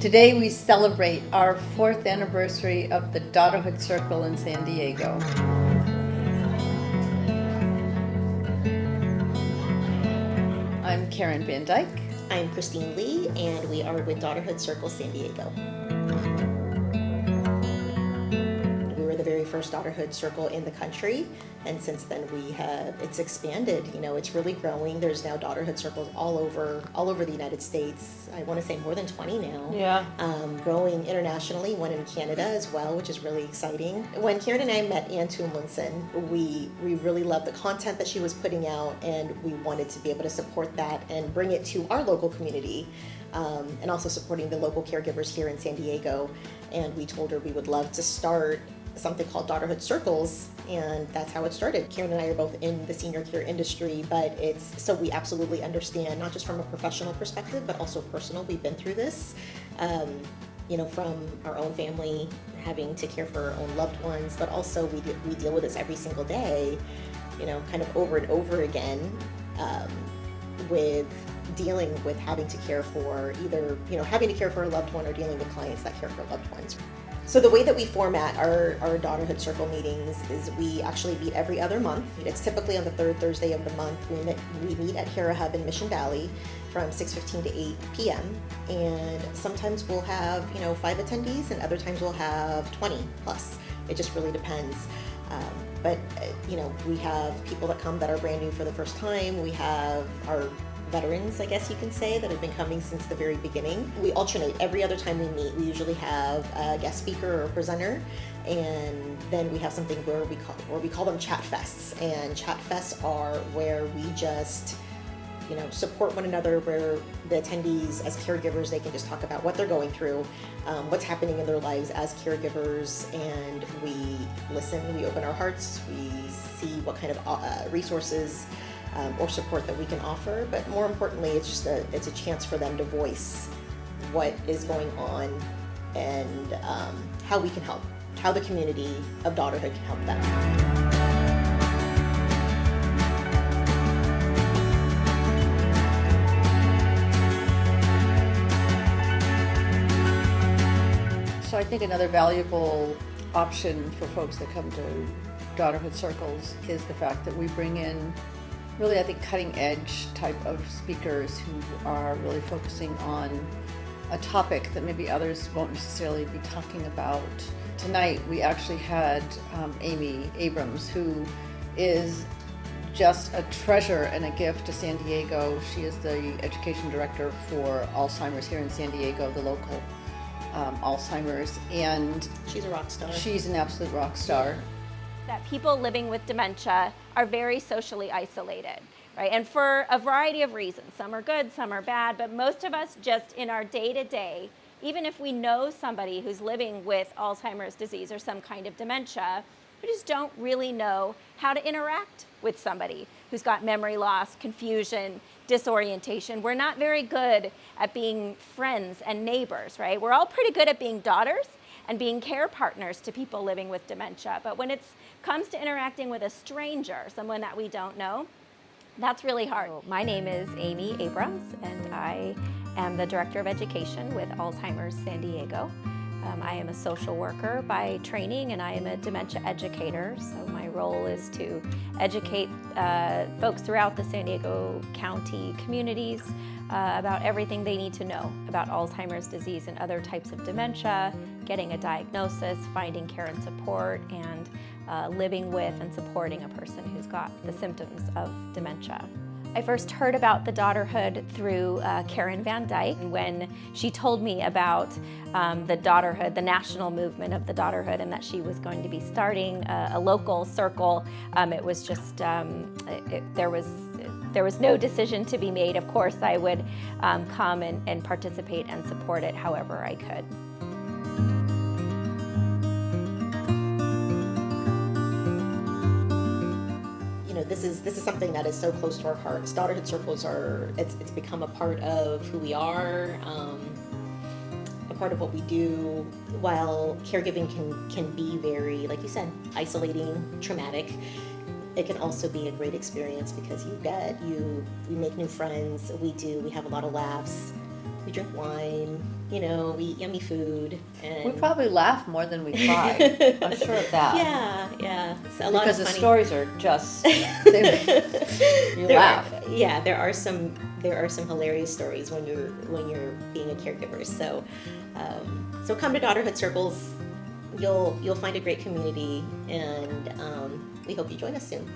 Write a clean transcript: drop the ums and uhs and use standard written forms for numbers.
Today we celebrate our 4th anniversary of the Daughterhood Circle in San Diego. I'm Karen Van Dyke. I'm Christine Lee, and we are with Daughterhood Circle San Diego. We were the very first Daughterhood Circle in the country, and since then it's expanded. It's really growing. There's now Daughterhood Circles all over the United States. I want to say more than 20 now. Yeah. Growing internationally, one in Canada as well, which is really exciting. When Karen and I met Ann Tumlinson, we really loved the content that she was putting out, and we wanted to be able to support that and bring it to our local community, and also supporting the local caregivers here in San Diego. And we told her we would love to start something called Daughterhood Circles, and that's how it started. Karen and I are both in the senior care industry, but so we absolutely understand, not just from a professional perspective, but also personal. We've been through this, from our own family, having to care for our own loved ones, but also we deal with this every single day, kind of over and over again, with dealing with having to care for either, having to care for a loved one or dealing with clients that care for loved ones. So the way that we format our Daughterhood Circle meetings is we actually meet every other month. It's typically on the third Thursday of the month. We meet at Hera Hub in Mission Valley from 6:15 to 8 p.m. And sometimes we'll have 5 attendees, and other times we'll have 20 plus. It just really depends. But we have people that come that are brand new for the first time. We have our veterans, I guess you can say, that have been coming since the very beginning. We alternate every other time we meet. We usually have a guest speaker or a presenter, and then we have something where we call them chat fests. And chat fests are where we just support one another, where the attendees as caregivers, they can just talk about what they're going through, what's happening in their lives as caregivers, and we listen, we open our hearts, we see what kind of resources or support that we can offer. But more importantly, it's a chance for them to voice what is going on and how we can help, how the community of Daughterhood can help them. So I think another valuable option for folks that come to Daughterhood Circles is the fact that we bring in really, I think, cutting-edge type of speakers who are really focusing on a topic that maybe others won't necessarily be talking about. Tonight, we actually had Amy Abrams, who is just a treasure and a gift to San Diego. She is the education director for Alzheimer's here in San Diego, the local Alzheimer's, and she's a rock star. She's an absolute rock star. That people living with dementia are very socially isolated, right? And for a variety of reasons. Some are good, some are bad, but most of us just in our day-to-day, even if we know somebody who's living with Alzheimer's disease or some kind of dementia, we just don't really know how to interact with somebody who's got memory loss, confusion, disorientation. We're not very good at being friends and neighbors, right? We're all pretty good at being daughters and being care partners to people living with dementia. But when it comes to interacting with a stranger, someone that we don't know, that's really hard. My name is Amy Abrams, and I am the Director of Education with Alzheimer's San Diego. I am a social worker by training, and I am a dementia educator. So my role is to educate folks throughout the San Diego County communities about everything they need to know about Alzheimer's disease and other types of dementia, getting a diagnosis, finding care and support, and living with and supporting a person who's got the symptoms of dementia. I first heard about the Daughterhood through Karen Van Dyke when she told me about the Daughterhood, the national movement of the Daughterhood, and that she was going to be starting a local circle. It was just, there was no decision to be made. Of course, I would come and participate and support it however I could. This is something that is so close to our hearts. Daughterhood Circles it's become a part of who we are, a part of what we do. While caregiving can be very, like you said, isolating, traumatic, it can also be a great experience because we make new friends. We have a lot of laughs. We drink wine. we eat yummy food, and We probably laugh more than we cry. I'm sure of that. Yeah. It's a lot Because of the funny. stories are just, you laugh. There are some hilarious stories when you're being a caregiver. So come to Daughterhood Circles. You'll find a great community, and we hope you join us soon.